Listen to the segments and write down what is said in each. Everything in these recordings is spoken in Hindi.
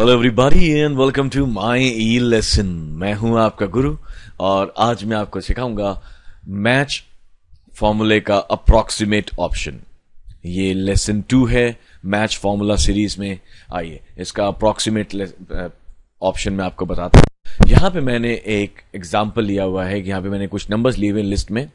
Hello everybody and welcome to my e lesson. मैं हूं आपका गुरु और आज मैं आपको सिखाऊंगा मैच फॉर्मूले का अप्रोक्सीमेट ऑप्शन। ये लेसन 2 है मैच फॉर्मूला सीरीज में। आइए इसका अप्रोक्सीमेट ऑप्शन मैं आपको बताता हूं। यहां पे मैंने एक एग्जांपल लिया हुआ है। यहां पे मैंने कुछ नंबर्स लिए हुए लिस्ट में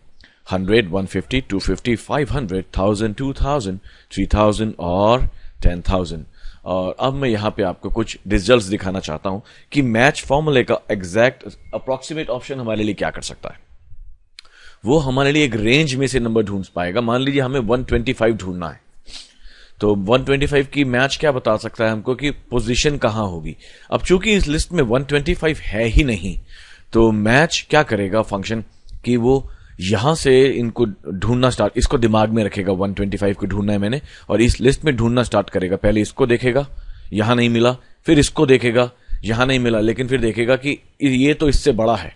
100, 150, 250, 500, 1000, 2000, 3000 और 10,000। और अब मैं यहां पे आपको कुछ रिजल्ट्स दिखाना चाहता हूं कि मैच फॉर्मूले का एग्जैक्ट अप्रोक्सीमेट ऑप्शन हमारे लिए क्या कर सकता है। वो हमारे लिए एक रेंज में से नंबर ढूंढ पाएगा। मान लीजिए हमें 125 ढूंढना है, तो 125 की मैच क्या बता सकता है हमको कि पोजीशन कहां होगी। अब चूंकि इस लिस्ट में 125 है ही नहीं, तो मैच क्या करेगा फंक्शन कि वो यहां से इनको ढूंढना स्टार्ट, इसको दिमाग में रखेगा 125 को ढूंढना है मैंने, और इस लिस्ट में ढूंढना स्टार्ट करेगा। पहले इसको देखेगा, यहां नहीं मिला, फिर इसको देखेगा, यहां नहीं मिला, लेकिन फिर देखेगा कि ये तो इससे बड़ा है,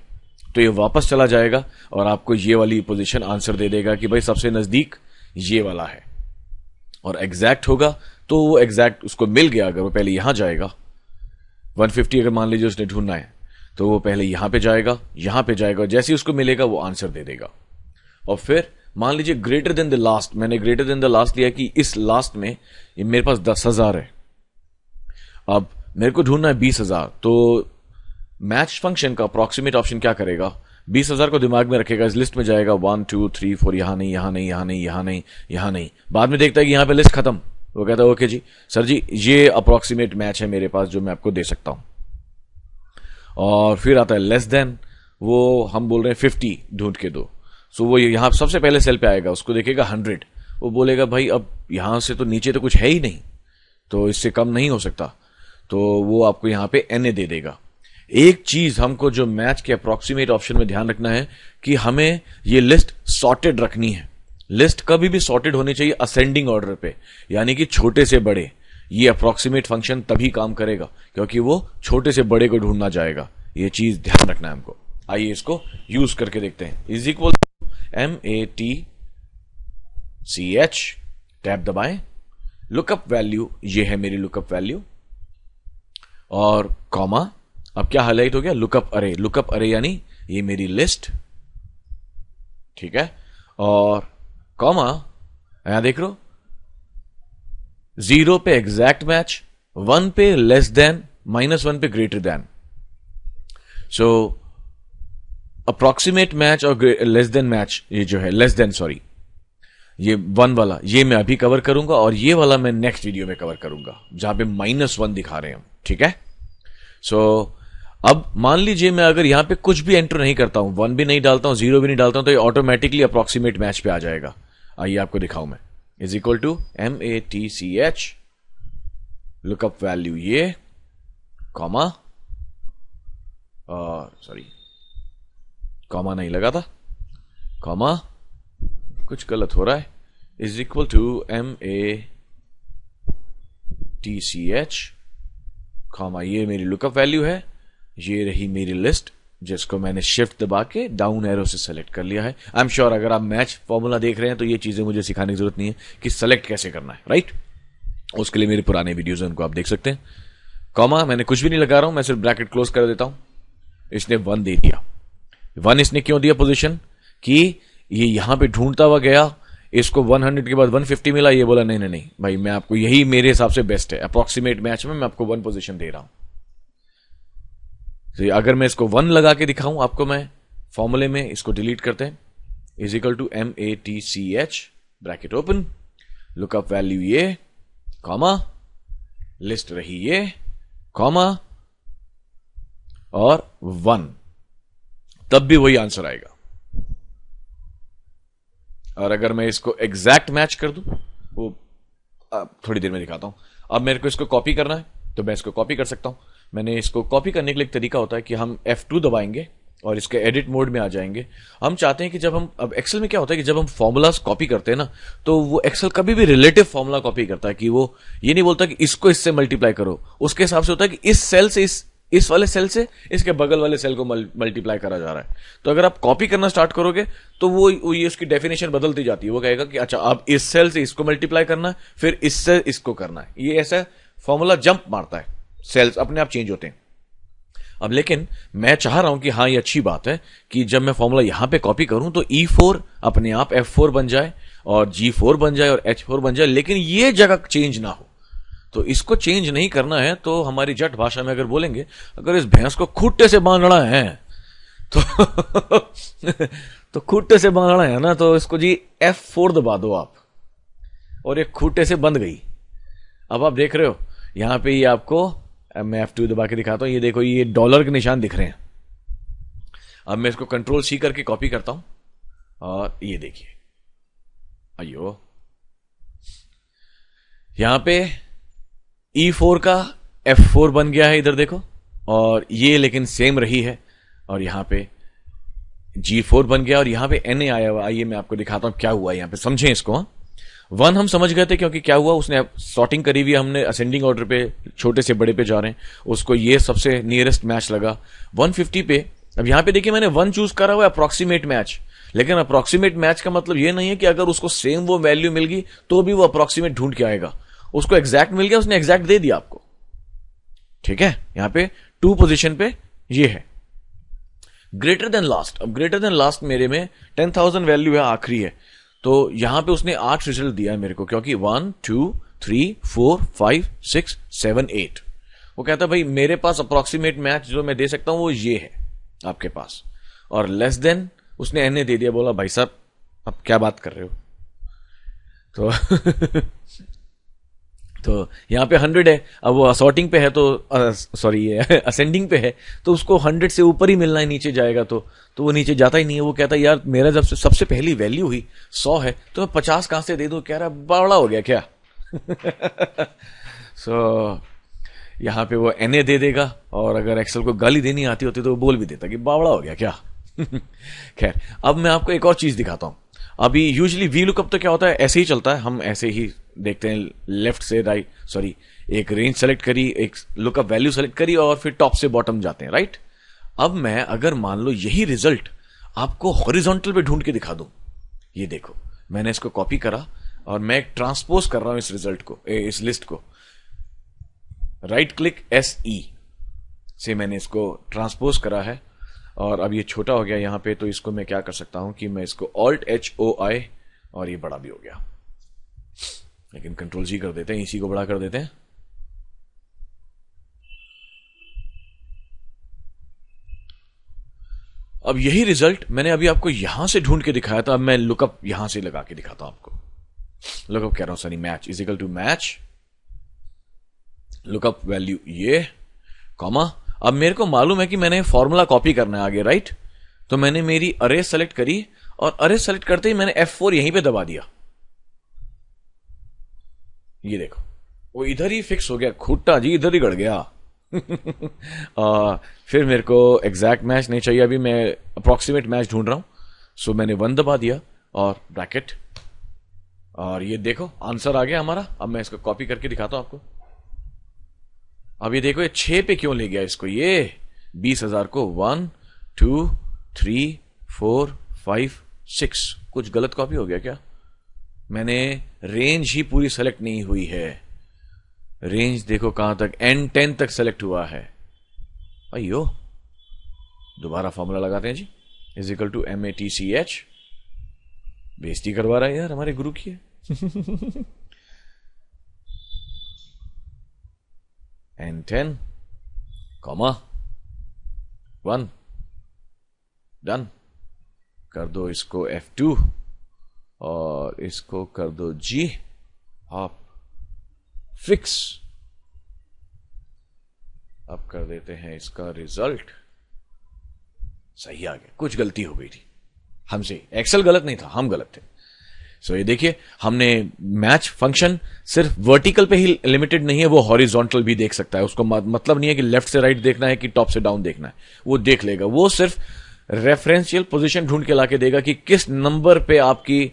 तो ये वापस चला जाएगा और आपको ये वाली पोजीशन आंसर दे देगा कि भाई सबसे नजदीक ये वाला है। और एग्जैक्ट होगा तो वो एग्जैक्ट उसको मिल गया। अगर वो पहले यहां जाएगा 150 अगर मान लीजिए उसने ढूंढना है, तो वो पहले यहां पे जाएगा, यहां पे जाएगा, जैसे ही उसको मिलेगा वो आंसर दे देगा। और फिर मान लीजिए ग्रेटर देन द लास्ट, मैंने ग्रेटर देन द लास्ट लिया कि इस लास्ट में ये मेरे पास 10,000 है, अब मेरे को ढूंढना है 20,000। तो मैच फंक्शन का अप्रोक्सीमेट ऑप्शन क्या करेगा, 20,000 को दिमाग में रखेगा, इस लिस्ट में जाएगा 1 2 3 4, यहां नहीं, यहां नहीं, यहां नहीं, यहां नहीं, यहां नहीं। बाद में देखता है कि यहां पे लिस्ट खत्म, वो कहता है ओके जी सर जी ये अप्रोक्सीमेट मैच है मेरे पास जो मैं आपको दे सकता हूं। और फिर आता है लेस देन, वो हम बोल रहे हैं 50 ढूंढ के दो। सो वो यहां सबसे पहले सेल पे आएगा, उसको देखेगा 100, वो बोलेगा भाई अब यहां से तो नीचे तो कुछ है ही नहीं, तो इससे कम नहीं हो सकता, तो वो आपको यहां पे एनए दे देगा। एक चीज हमको जो मैच के अप्रोक्सीमेट ऑप्शन में ध्यान रखना है कि हमें ये लिस्ट सॉर्टेड रखनी है। लिस्ट कभी भी सॉर्टेड होनी चाहिए असेंडिंग ऑर्डर पे, यानी कि छोटे से बड़े। ये अप्रोक्सीमेट फंक्शन तभी काम करेगा क्योंकि वो छोटे से बड़े को ढूंढना जाएगा। ये चीज ध्यान रखना है हमको। आइए इसको यूज करके देखते हैं। इज इक्वल MATCH, टैब दबाएं, लुकअप वैल्यू, ये है मेरी लुकअप वैल्यू, और कॉमा, अब क्या हाईलाइट हो गया, लुकअप अरे। लुकअप अरे यानी ये मेरी लिस्ट, ठीक है, और कॉमा, यहां देख लो 0 पे एग्जैक्ट मैच, 1 पे लेस देन, -1 पे ग्रेटर देन। सो अप्रोक्सीमेट मैच और लेस देन मैच, ये जो है लेस देन, सॉरी ये 1 वाला, ये मैं अभी कवर करूंगा, और ये वाला मैं नेक्स्ट वीडियो में कवर करूंगा जहां पे -1 दिखा रहे हैं हम, ठीक है। सो अब मान लीजिए मैं अगर यहां पे कुछ भी एंटर नहीं करता हूं, 1 भी नहीं डालता हूं, 0 भी नहीं डालता हूं, तो ये ऑटोमेटिकली अप्रोक्सीमेट मैच पे आ जाएगा। आइए आपको दिखाऊं मैं। Is equal to MATCH, lookup value ये, कॉमा, और सॉरी कॉमा नहीं लगा था, कॉमा, कुछ गलत हो रहा है, is equal to MATCH, comma, ये मेरी लुकअप वैल्यू है, ये रही मेरी लिस्ट जिसको मैंने शिफ्ट दबा के डाउन एरो से सेलेक्ट कर लिया है। आई एम श्योर अगर आप मैच फॉर्मूला देख रहे हैं तो ये चीजें मुझे सिखाने की जरूरत नहीं है कि सेलेक्ट कैसे करना है, राइट। उसके लिए मेरे पुराने वीडियोस हैं, उनको आप देख सकते हैं। कॉमा मैंने कुछ भी नहीं लगा रहा हूं, मैं सिर्फ ब्रैकेट क्लोज कर देता हूं। इसने 1 दे दिया। 1 इसने क्यों दिया पोजीशन कि ये यहां पे ढूंढता हुआ गया, इसको 100 के बाद 150 मिला, ये बोला नहीं नहीं नहीं भाई मैं आपको यही मेरे हिसाब से बेस्ट है, अप्रोक्सीमेट मैच में मैं आपको 1 पोजीशन दे रहा हूं। तो अगर मैं इसको 1 लगा के दिखाऊं आपको मैं फॉर्मूले में, इसको डिलीट करते हैं। Is equal to MATCH, bracket open, lookup value ये, कॉमा, लिस्ट रही ये, कॉमा, और 1, तब भी वही आंसर आएगा। और अगर मैं इसको एग्जैक्ट मैच कर दूं, वो थोड़ी देर में दिखाता हूं। अब मेरे को इसको कॉपी करना है तो मैं इसको कॉपी कर सकता हूं। मैंने इसको कॉपी करने के लिए एक तरीका होता है कि हम F2 दबाएंगे और इसके एडिट मोड में आ जाएंगे। हम चाहते हैं कि जब हम, अब एक्सेल में क्या होता है कि जब हम फॉर्मूलाज कॉपी करते हैं ना, तो वो एक्सेल कभी भी रिलेटिव फॉर्मूला कॉपी करता है कि वो ये नहीं बोलता कि इसको इससे मल्टीप्लाई करो, उसके हिसाब से होता है कि इस सेल से इस वाले सेल से इसके बगल वाले सेल को मल्टीप्लाई करा जा रहा है। तो अगर आप कॉपी करना स्टार्ट करोगे तो वो ये उसकी डेफिनेशन बदलती जाती है। वो कहेगा कि अच्छा अब इस सेल से इसको मल्टीप्लाई करना है, फिर इससे इसको करना है। ये ऐसा फॉर्मूला जंप मारता है। सेल्स अपने आप चेंज होते हैं। अब लेकिन मैं चाह रहा हूं कि हाँ, ये अच्छी बात है कि जब मैं फॉर्मूला यहां पे कॉपी करूं तो E4 अपने आप F4 बन जाए और G4 बन जाए और H4 बन जाए, लेकिन ये जगह चेंज ना हो। तो इसको चेंज नहीं करना है तो हमारी जट भाषा में अगर बोलेंगे, अगर इस भैंस को खूंटे से बांधना है तो तो खूंटे से बांधना है ना, तो इसको जी F4 दबा दो आप, और ये खूंटे से बंध गई। अब आप देख रहे हो यहां पे ये आपको, मैं F2 दबा के दिखाता हूं, ये देखो ये डॉलर के निशान दिख रहे हैं। अब मैं इसको कंट्रोल C करके कॉपी करता हूं और ये देखिए, अयो यहां पे E4 का F4 बन गया है, इधर देखो, और ये लेकिन सेम रही है, और यहां पे G4 बन गया और यहां पे NA आया हुआ। आइए मैं आपको दिखाता हूं क्या हुआ यहां पे, समझें इसको। हाँ, 1 हम समझ गए थे, क्योंकि क्या हुआ, उसने सॉर्टिंग करी हुई, हमने असेंडिंग ऑर्डर पे छोटे से बड़े पे जा रहे हैं, उसको ये सबसे नियरेस्ट मैच लगा 150 पे। अब यहां पे देखिए मैंने 1 चूज करा हुआ अप्रोक्सीमेट मैच, लेकिन अप्रोक्सीमेट मैच का मतलब ये नहीं है कि अगर उसको सेम वो वैल्यू मिल गई तो भी वो अप्रोक्सीमेट ढूंढ के आएगा। उसको एग्जैक्ट मिल गया, उसने एग्जैक्ट दे दिया आपको, ठीक है। यहां पे 2 पोजीशन पे ये है ग्रेटर देन लास्ट। अब ग्रेटर देन लास्ट मेरे में 10,000 वैल्यू है, आखिरी है, तो यहां पे उसने 8 रिजल्ट दिया है मेरे को, क्योंकि 1 2 3 4 5 6 7 8। वो कहता है भाई मेरे पास अप्रोक्सीमेट मैच जो मैं दे सकता हूं वो ये है आपके पास, और लेस देन उसने एनए दे दिया। बोला भाई साहब अब क्या बात कर रहे हो, तो तो यहां पे 100 है, अब वो असॉर्टिंग पे है तो सॉरी असेंडिंग पे है, तो उसको 100 से ऊपर ही मिलना है, नीचे जाएगा तो वो नीचे जाता ही नहीं है। वो कहता है यार मेरा जब से सबसे पहली वैल्यू हुई 100 है तो मैं 50 कहां से दे दूं, कह रहा बड़ा हो गया क्या। सो यहां पे वो एनए दे देगा, और अगर एक्सेल को गाली देनी आती होती तो वो बोल भी देता कि बावड़ा हो गया क्या। खैर अब मैं आपको एक और चीज दिखाता हूं। अभी यूजुअली वी लुकअप तो क्या होता है, ऐसे ही चलता है, हम ऐसे ही देखते हैं लेफ्ट से राइट, सॉरी एक रेंज सेलेक्ट करी, एक लुकअप वैल्यू सेलेक्ट करी और फिर टॉप से बॉटम जाते हैं, राइट। अब मैं अगर मान लो यही रिजल्ट आपको हॉरिजॉन्टल पे ढूंढ के दिखा दूं, ये देखो मैंने इसको कॉपी करा और मैं एक ट्रांसपोज कर रहा हूं इस रिजल्ट को, इस लिस्ट को, राइट क्लिक SE से मैंने इसको ट्रांसपोज करा है, और अब ये छोटा हो गया यहां पे, तो इसको मैं क्या कर सकता हूं कि मैं इसको Alt HOI, और ये बड़ा भी हो गया, लेकिन कंट्रोल G कर देते हैं, इसी को बड़ा कर देते हैं। अब यही रिजल्ट मैंने अभी आपको यहां से ढूंढ के दिखाया था, अब मैं लुकअप यहां से लगा के दिखाता हूं आपको। लुकअप कह रहा हूं, sorry match is equal to match, lookup value ये कॉमा। अब मेरे को मालूम है कि मैंने फॉर्मूला कॉपी करना है आगे, राइट। तो मैंने मेरी अरे सेलेक्ट करी, और अरे सेलेक्ट करते ही मैंने F4 यहीं पे दबा दिया, ये देखो वो इधर ही फिक्स हो गया, खूंटा जी इधर ही गड़ गया। फिर मेरे को एग्जैक्ट मैच नहीं चाहिए, अभी मैं अप्रोक्सीमेट मैच ढूंढ रहा हूं, सो मैंने 1 दबा दिया और ब्रैकेट, और ये देखो आंसर आ गया हमारा। अब मैं इसको कॉपी करके दिखाता हूं आपको। अब ये देखो ये 6 पे क्यों ले गया इसको, ये 20,000 को 1 2 3 4 5 6, कुछ गलत कॉपी हो गया क्या, मैंने रेंज ही पूरी सेलेक्ट नहीं हुई है। रेंज देखो कहां तक, N10 तक सेलेक्ट हुआ है। अयो दोबारा फॉर्मूला लगाते हैं जी, इज इक्वल टू MATCH, बेइज्जती करवा रहा है यार हमारे गुरु की। N10 कॉमा 1 डन कर दो, इसको F2 और इसको कर दो G आप फिक्स। अब कर देते हैं इसका रिजल्ट, सही आ गया, कुछ गलती हो गई थी हमसे, एक्सेल गलत नहीं था, हम गलत थे। सो ये देखिए हमने मैच फंक्शन सिर्फ वर्टिकल पे ही लिमिटेड नहीं है, वो हॉरिजॉन्टल भी देख सकता है। उसको मतलब नहीं है कि लेफ्ट से राइट देखना है कि टॉप से डाउन देखना है, वो देख लेगा। वो सिर्फ रेफरेंशियल पोजीशन ढूंढ के लाके देगा कि किस नंबर पे आपकी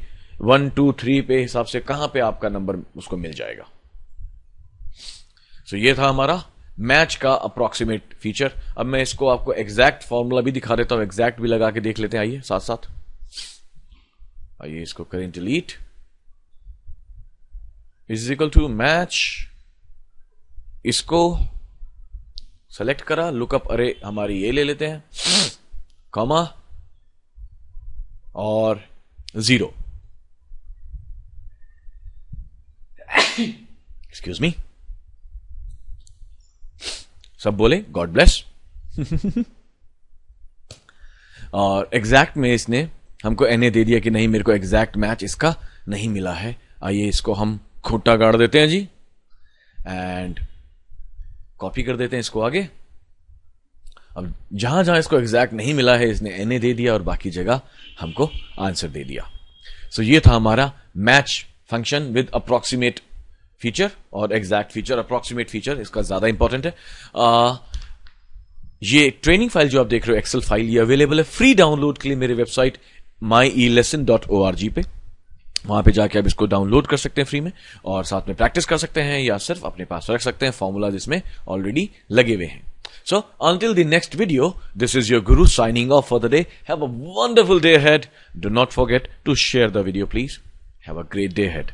1 2 3 पे हिसाब से कहां पे आपका नंबर उसको मिल जाएगा। सो ये था हमारा मैच का अप्रोक्सीमेट फीचर। अब मैं इसको आपको एग्जैक्ट फॉर्मूला भी दिखा देता हूं, एग्जैक्ट भी लगा के देख लेते हैं, आइए साथ साथ। आइए इसको करें delete, is equal to match, इसको सेलेक्ट करा, लुकअप अरे हमारी ये ले लेते हैं, कॉमा और 0। एक्सक्यूज मी, सब बोले गॉड ब्लेस। और एग्जैक्ट में इसने हमको एनए दे दिया कि नहीं, मेरे को एग्जैक्ट मैच इसका नहीं मिला है। आइए इसको हम खूंटा गाड़ देते हैं जी, एंड कॉपी कर देते हैं इसको आगे। अब जहां जहां इसको एग्जैक्ट नहीं मिला है इसने एनए दे दिया और बाकी जगह हमको आंसर दे दिया। सो ये था हमारा match function with approximate feature और एग्जैक्ट फीचर। अप्रोक्सीमेट फीचर इसका ज्यादा इंपॉर्टेंट है। ये ट्रेनिंग फाइल जो आप देख रहे हो, एक्सेल फाइल, ये अवेलेबल है फ्री डाउनलोड के लिए मेरे वेबसाइट myelesson.org पे। वहां पे जाके आप इसको डाउनलोड कर सकते हैं फ्री में, और साथ में प्रैक्टिस कर सकते हैं या सिर्फ अपने पास रख सकते हैं फॉर्मूला जिसमें ऑलरेडी लगे हुए हैं। So until the next video, this is your Guru signing off for the day. Have a wonderful day ahead. Do not forget to share the video, please. Have a great day ahead.